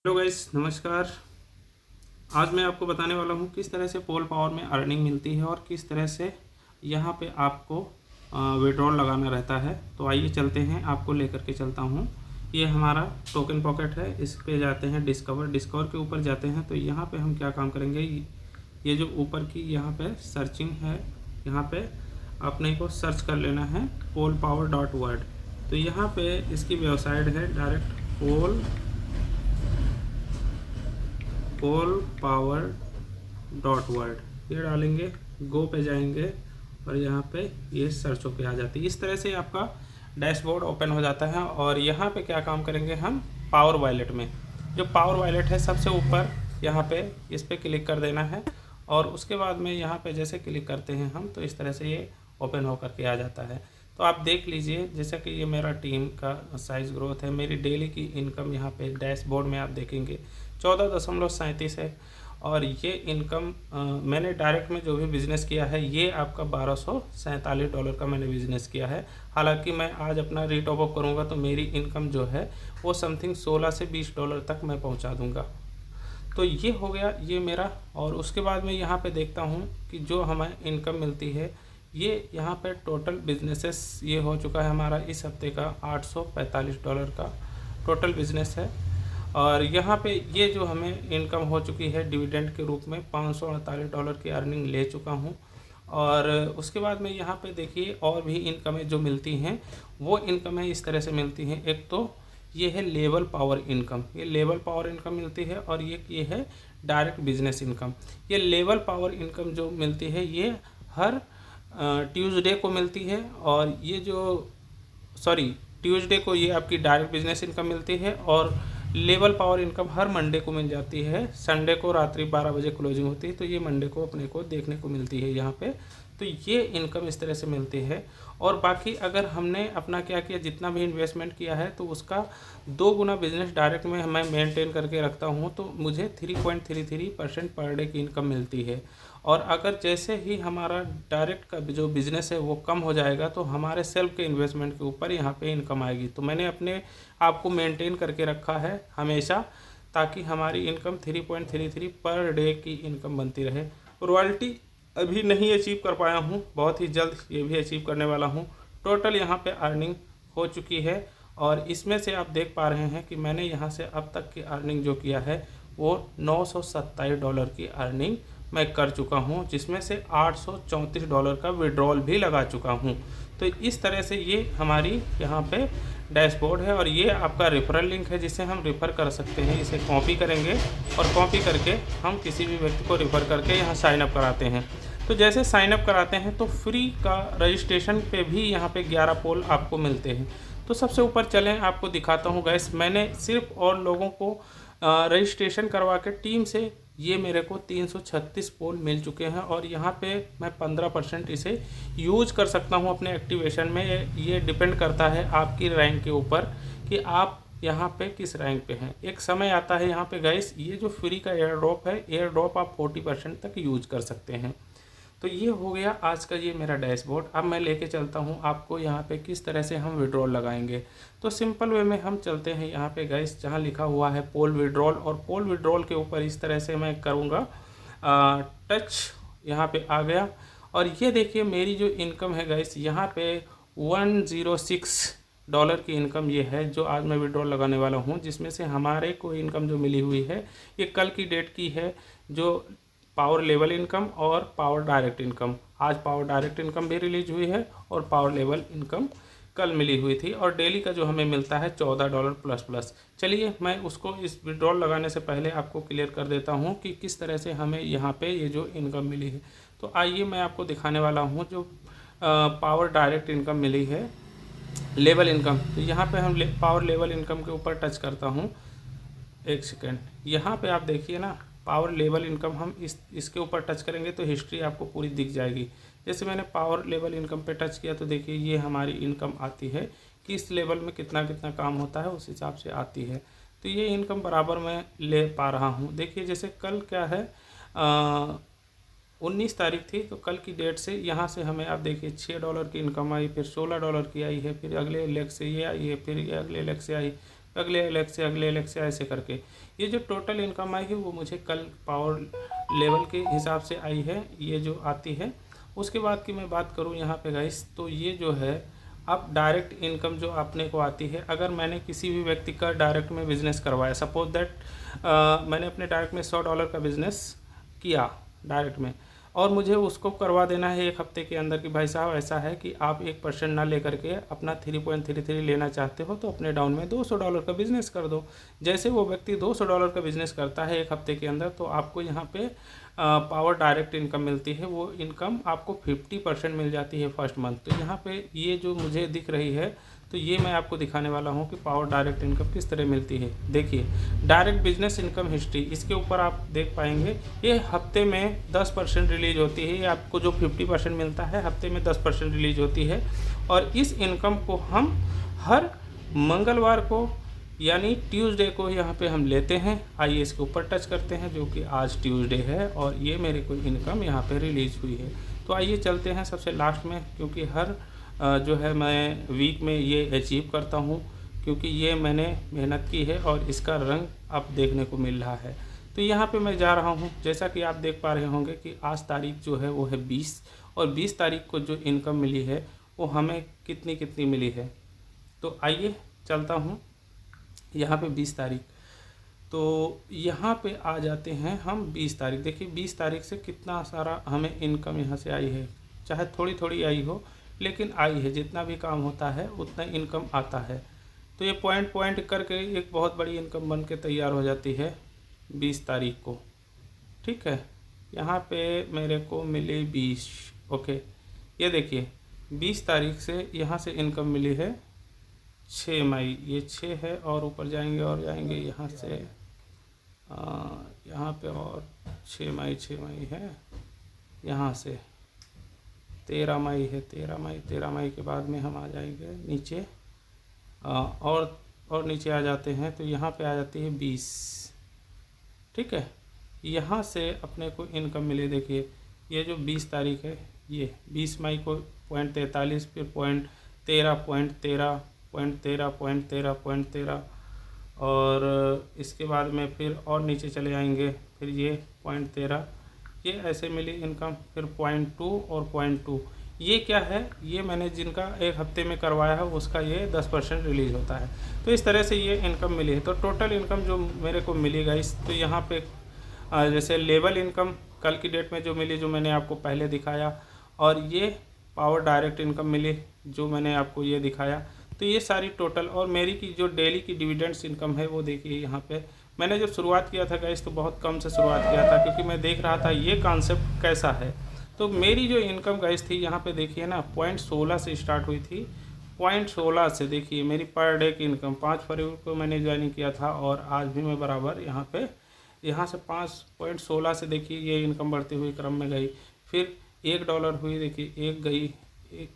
Hello guys, नमस्कार। आज मैं आपको बताने वाला हूँ किस तरह से पोल पावर में अर्निंग मिलती है और किस तरह से यहाँ पे आपको विड्रॉल लगाना रहता है। तो आइए चलते हैं, आपको लेकर के चलता हूँ। ये हमारा टोकन पॉकेट है, इस पे जाते हैं डिस्कवर के ऊपर जाते हैं। तो यहाँ पे हम क्या काम करेंगे, ये जो ऊपर की यहाँ पे सर्चिंग है, यहाँ पे अपने को सर्च कर लेना है polpower.world। तो यहाँ पे इसकी वेबसाइट है डायरेक्ट polpower.world। ये डालेंगे, गो पे जाएंगे और यहाँ पे ये सर्च होके आ जाती है। इस तरह से आपका डैशबोर्ड ओपन हो जाता है। और यहाँ पे क्या काम करेंगे हम, पावर वॉलेट में, जो पावर वॉलेट है सबसे ऊपर यहाँ पे इस पे क्लिक कर देना है। और उसके बाद में यहाँ पे जैसे क्लिक करते हैं हम, तो इस तरह से ये ओपन होकर के आ जाता है। तो आप देख लीजिए, जैसे कि ये मेरा टीम का साइज़ ग्रोथ है, मेरी डेली की इनकम यहाँ पे डैशबोर्ड में आप देखेंगे 14.37 है। और ये इनकम मैंने डायरेक्ट में जो भी बिज़नेस किया है, ये आपका $1247 का मैंने बिज़नेस किया है। हालांकि मैं आज अपना रीटॉप अप करूँगा तो मेरी इनकम जो है वो समथिंग $16 से $20 तक मैं पहुँचा दूँगा। तो ये हो गया ये मेरा। और उसके बाद मैं यहाँ पे देखता हूँ कि जो हमें इनकम मिलती है, ये यहाँ पे टोटल बिजनेसेस ये हो चुका है हमारा इस हफ्ते का $845 का टोटल बिजनेस है। और यहाँ पे ये जो हमें इनकम हो चुकी है डिविडेंड के रूप में $548 की अर्निंग ले चुका हूँ। और उसके बाद में यहाँ पे देखिए और भी इनकमें जो मिलती हैं, वो इनकमें इस तरह से मिलती हैं। एक तो ये है लेवल पावर इनकम, ये लेवल पावर इनकम मिलती है। और ये है डायरेक्ट बिजनेस इनकम। ये लेवल पावर इनकम जो मिलती है ये हर ट्यूसडे को मिलती है। और ये जो ट्यूसडे को ये आपकी डायरेक्ट बिजनेस इनकम मिलती है। और लेवल पावर इनकम हर मंडे को मिल जाती है। संडे को रात्रि 12 बजे क्लोजिंग होती है, तो ये मंडे को अपने को देखने को मिलती है यहाँ पे। तो ये इनकम इस तरह से मिलती है। और बाकी अगर हमने अपना क्या किया, जितना भी इन्वेस्टमेंट किया है, तो उसका 2 गुना बिजनेस डायरेक्ट में मैं मेंटेन करके रखता हूँ, तो मुझे 3.33% पर डे की इनकम मिलती है। और अगर जैसे ही हमारा डायरेक्ट का जो बिज़नेस है वो कम हो जाएगा, तो हमारे सेल्फ के इन्वेस्टमेंट के ऊपर यहाँ पे इनकम आएगी। तो मैंने अपने आप को मेंटेन करके रखा है हमेशा, ताकि हमारी इनकम 3.33 पर डे की इनकम बनती रहे। रॉयल्टी अभी नहीं अचीव कर पाया हूँ, बहुत ही जल्द ये भी अचीव करने वाला हूँ। टोटल यहाँ पे अर्निंग हो चुकी है। और इसमें से आप देख पा रहे हैं कि मैंने यहाँ से अब तक की अर्निंग जो किया है वो $927 की अर्निंग मैं कर चुका हूँ, जिसमें से $834 का विड्रॉल भी लगा चुका हूँ। तो इस तरह से ये हमारी यहाँ पे डैशबोर्ड है। और ये आपका रेफरल लिंक है, जिसे हम रेफ़र कर सकते हैं। इसे कॉपी करेंगे और कॉपी करके हम किसी भी व्यक्ति को रेफ़र करके यहाँ साइन अप कराते हैं। तो जैसे साइन अप कराते हैं तो फ्री का रजिस्ट्रेशन पे भी यहाँ पे 11 पोल आपको मिलते हैं। तो सबसे ऊपर चलें, आपको दिखाता हूँ गैस। मैंने सिर्फ और लोगों को रजिस्ट्रेशन करवा के टीम से ये मेरे को 336 पोल मिल चुके हैं। और यहाँ पे मैं 15% इसे यूज कर सकता हूँ अपने एक्टिवेशन में। ये डिपेंड करता है आपकी रैंक के ऊपर कि आप यहाँ पे किस रैंक पे हैं। एक समय आता है यहाँ पे गाइस, ये जो फ्री का एयर ड्रॉप है, एयर ड्रॉप आप 40% तक यूज कर सकते हैं। तो ये हो गया आज का ये मेरा डैशबोर्ड। अब मैं लेके चलता हूँ आपको यहाँ पे किस तरह से हम विड्रॉल लगाएंगे। तो सिंपल वे में हम चलते हैं यहाँ पे गाइस, जहाँ लिखा हुआ है पोल विड्रॉल। और पोल विड्रॉल के ऊपर इस तरह से मैं करूँगा टच, यहाँ पे आ गया। और ये देखिए मेरी जो इनकम है गाइस, यहाँ पे $106 की इनकम ये है जो आज मैं विड्रॉल लगाने वाला हूँ। जिसमें से हमारे को इनकम जो मिली हुई है ये कल की डेट की है, जो पावर लेवल इनकम और पावर डायरेक्ट इनकम। आज पावर डायरेक्ट इनकम भी रिलीज हुई है और पावर लेवल इनकम कल मिली हुई थी। और डेली का जो हमें मिलता है $14 प्लस प्लस। चलिए मैं उसको इस विड्रॉल लगाने से पहले आपको क्लियर कर देता हूँ कि किस तरह से हमें यहाँ पे ये जो इनकम मिली है। तो आइए मैं आपको दिखाने वाला हूँ जो पावर डायरेक्ट इनकम मिली है, लेवल इनकम। तो यहाँ पे हम पावर लेवल इनकम के ऊपर टच करता हूँ। एक सेकेंड, यहाँ पे आप देखिए ना, पावर लेवल इनकम हम इसके ऊपर टच करेंगे तो हिस्ट्री आपको पूरी दिख जाएगी। जैसे मैंने पावर लेवल इनकम पे टच किया तो देखिए ये हमारी इनकम आती है, किस लेवल में कितना कितना काम होता है उस हिसाब से आती है। तो ये इनकम बराबर मैं ले पा रहा हूँ। देखिए जैसे कल क्या है, 19 तारीख थी, तो कल की डेट से यहाँ से हमें आप देखिए $6 की इनकम आई, फिर $16 की आई है, फिर अगले लेग से ये आई है, फिर ये अगले लेग से आई। अगले अलग से ऐसे करके ये जो टोटल इनकम आई है वो मुझे कल पावर लेवल के हिसाब से आई है, ये जो आती है। उसके बाद की मैं बात करूँ यहाँ पे गाइस, तो ये जो है अब डायरेक्ट इनकम जो अपने को आती है, अगर मैंने किसी भी व्यक्ति का डायरेक्ट में बिज़नेस करवाया, सपोज दैट मैंने अपने डायरेक्ट में $100 का बिज़नेस किया डायरेक्ट में, और मुझे उसको करवा देना है 1 हफ्ते के अंदर कि भाई साहब ऐसा है कि आप 1% ना लेकर के अपना 3.33 लेना चाहते हो तो अपने डाउन में $200 का बिज़नेस कर दो। जैसे वो व्यक्ति $200 का बिज़नेस करता है 1 हफ्ते के अंदर, तो आपको यहाँ पे पावर डायरेक्ट इनकम मिलती है। वो इनकम आपको 50% मिल जाती है फर्स्ट मंथ। तो यहाँ पे ये जो मुझे दिख रही है, तो ये मैं आपको दिखाने वाला हूँ कि पावर डायरेक्ट इनकम किस तरह मिलती है। देखिए डायरेक्ट बिजनेस इनकम हिस्ट्री, इसके ऊपर आप देख पाएंगे ये हफ्ते में 10% रिलीज होती है। ये आपको जो 50% मिलता है हफ्ते में 10% रिलीज होती है, और इस इनकम को हम हर मंगलवार को यानी ट्यूसडे को यहाँ पे हम लेते हैं। आइए इसके ऊपर टच करते हैं, जो कि आज ट्यूसडे है और ये मेरे को इनकम यहाँ पे रिलीज हुई है। तो आइए चलते हैं सबसे लास्ट में, क्योंकि हर जो है मैं वीक में ये अचीव करता हूँ, क्योंकि ये मैंने मेहनत की है और इसका रंग अब देखने को मिल रहा है। तो यहाँ पे मैं जा रहा हूँ, जैसा कि आप देख पा रहे होंगे कि आज तारीख जो है वो है 20, और 20 तारीख को जो इनकम मिली है वो हमें कितनी मिली है। तो आइए चलता हूँ यहाँ पे 20 तारीख, तो यहाँ पे आ जाते हैं हम 20 तारीख। देखिए 20 तारीख से कितना सारा हमें इनकम यहाँ से आई है, चाहे थोड़ी थोड़ी आई हो लेकिन आई है। जितना भी काम होता है उतना इनकम आता है। तो ये पॉइंट करके एक बहुत बड़ी इनकम बन के तैयार हो जाती है 20 तारीख को। ठीक है, यहाँ पे मेरे को मिली 20। ओके, ये देखिए 20 तारीख से यहाँ से इनकम मिली है 6 मई, ये 6 है, और ऊपर जाएंगे और जाएंगे यहाँ से यहाँ पे और 6 मई है, यहाँ से 13 मई है, 13 मई के बाद में हम आ जाएंगे नीचे और नीचे आ जाते हैं, तो यहाँ पे आ जाती है 20। ठीक है, यहाँ से अपने को इनकम मिली। देखिए ये जो 20 तारीख है, ये 20 मई को 0.43, फिर 0.13 और इसके बाद में फिर और नीचे चले आएंगे, फिर ये 0.13, ये ऐसे मिली इनकम। फिर 0.2 और 0.2, ये क्या है, ये मैंने जिनका 1 हफ्ते में करवाया है उसका ये 10% रिलीज होता है। तो इस तरह से ये इनकम मिली है। तो टोटल इनकम जो मेरे को मिली गाइस, तो यहाँ पे जैसे लेवल इनकम कल की डेट में जो मिली, जो मैंने आपको पहले दिखाया, और ये पावर डायरेक्ट इनकम मिली जो मैंने आपको ये दिखाया। तो ये सारी टोटल, और मेरी की जो डेली की डिविडेंड्स इनकम है वो देखिए यहाँ पे। मैंने जब शुरुआत किया था गाइस तो बहुत कम से शुरुआत किया था, क्योंकि मैं देख रहा था ये कॉन्सेप्ट कैसा है। तो मेरी जो इनकम गाइस थी यहाँ पे देखिए ना, 0.16 से स्टार्ट हुई थी। 0.16 से देखिए मेरी पर डे की इनकम 5 फरवरी को मैंने ज्वाइन किया था, और आज भी मैं बराबर यहाँ से 5.16 से देखिए ये इनकम बढ़ती हुई क्रम में गई। फिर $1 हुई, देखिए एक गई,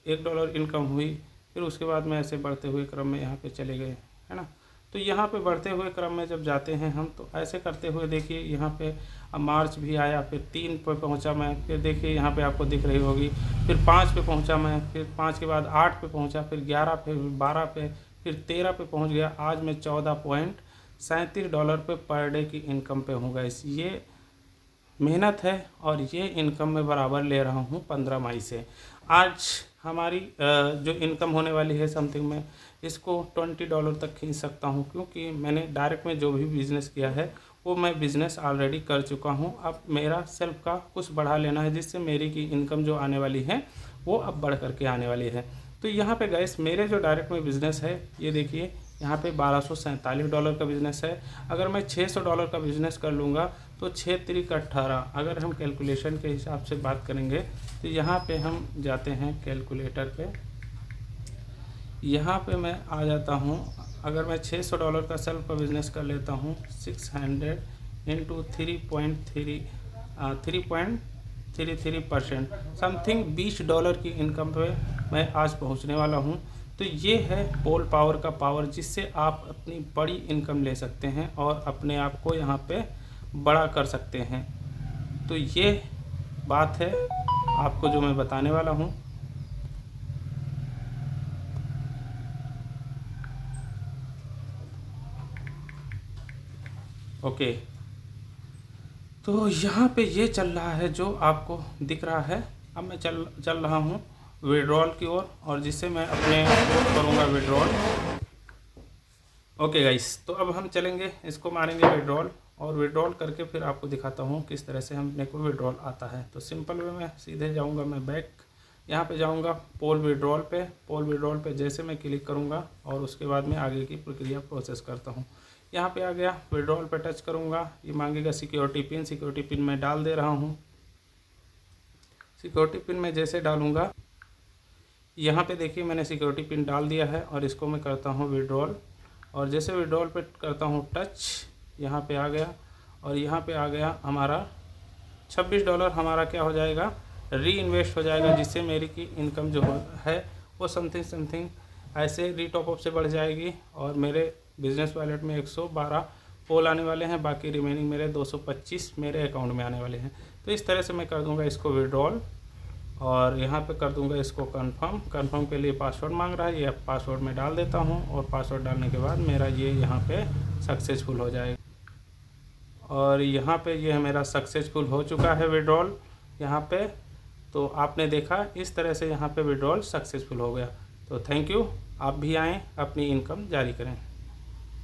$1 इनकम हुई। फिर उसके बाद में ऐसे बढ़ते हुए क्रम में यहाँ पे चले गए, है ना। तो यहाँ पे बढ़ते हुए क्रम में जब जाते हैं हम, तो ऐसे करते हुए देखिए यहाँ पे अब मार्च भी आया, फिर 3 पे पहुँचा मैं, फिर देखिए यहाँ पे आपको दिख रही होगी, फिर 5 पे पहुँचा मैं, फिर 5 के बाद 8 पे पहुँचा, फिर 11 पे, फिर 12 पे, फिर 13 पे पहुँच गया। आज मैं $14.37 पे पर डे की इनकम पे हूँ गाइस। ये मेहनत है और ये इनकम मैं बराबर ले रहा हूँ 15 मई से। आज हमारी जो इनकम होने वाली है समथिंग में इसको $20 तक खींच सकता हूँ, क्योंकि मैंने डायरेक्ट में जो भी बिज़नेस किया है वो मैं बिज़नेस ऑलरेडी कर चुका हूँ। अब मेरा सेल्फ का कुछ बढ़ा लेना है, जिससे मेरी की इनकम जो आने वाली है वो अब बढ़ करके आने वाली है। तो यहाँ पे गाइस मेरे जो डायरेक्ट में बिज़नेस है, ये देखिए यहाँ पे $1247 का बिज़नेस है। अगर मैं $600 का बिज़नेस कर लूँगा तो 6 त्रिक 18, अगर हम कैलकुलेशन के हिसाब से बात करेंगे तो यहाँ पे हम जाते हैं कैलकुलेटर पे। यहाँ पे मैं आ जाता हूँ, अगर मैं $600 का सेल्फ का बिज़नेस कर लेता हूँ, 600 इंटू 3.33% समथिंग $20 की इनकम पे मैं आज पहुँचने वाला हूँ। तो ये है पोल पावर का पावर, जिससे आप अपनी बड़ी इनकम ले सकते हैं और अपने आप को यहाँ पे बड़ा कर सकते हैं। तो ये बात है आपको जो मैं बताने वाला हूँ। ओके, तो यहाँ पे ये चल रहा है जो आपको दिख रहा है। अब मैं चल रहा हूँ विड्रॉल की ओर, और जिससे मैं अपने करूँगा विड्रॉल। ओके गाइस, तो अब हम चलेंगे, इसको मारेंगे विड्रॉल, और विड्रॉल करके फिर आपको दिखाता हूँ किस तरह से हमने को विड्रॉल आता है। तो सिंपल वे में सीधे जाऊँगा मैं बैक, यहाँ पे जाऊँगा पोल विड्रॉल पे। पोल विड्रॉल पे जैसे मैं क्लिक करूँगा और उसके बाद में आगे की प्रक्रिया प्रोसेस करता हूँ। यहाँ पे आ गया, विड्रॉल पे टच करूँगा, ये मांगेगा सिक्योरिटी पिन। सिक्योरिटी पिन मैं डाल दे रहा हूँ। सिक्योरिटी पिन मैं जैसे डालूँगा, यहाँ पे देखिए मैंने सिक्योरिटी पिन डाल दिया है, और इसको मैं करता हूँ विड्रॉल। और जैसे विड्रॉल पे करता हूँ टच, यहाँ पे आ गया, और यहाँ पे आ गया हमारा $26 हमारा क्या हो जाएगा, री इन्वेस्ट हो जाएगा, जिससे मेरी की इनकम जो है वो समथिंग ऐसे री टॉप अप से बढ़ जाएगी। और मेरे बिजनेस वॉलेट में 112 पोल आने वाले हैं, बाकी रिमेनिंग मेरे 225 मेरे अकाउंट में आने वाले हैं। तो इस तरह से मैं कर दूंगा इसको विड्रॉल, और यहाँ पे कर दूंगा इसको कंफर्म। कंफर्म के लिए पासवर्ड मांग रहा है, ये पासवर्ड मैं डाल देता हूँ, और पासवर्ड डालने के बाद मेरा ये यहाँ पे सक्सेसफुल हो जाएगा। और यहाँ पे ये मेरा सक्सेसफुल हो चुका है विड्रॉल यहाँ पे। तो आपने देखा इस तरह से यहाँ पे विड्रॉल सक्सेसफुल हो गया। तो थैंक यू, आप भी आएँ, अपनी इनकम जारी करें।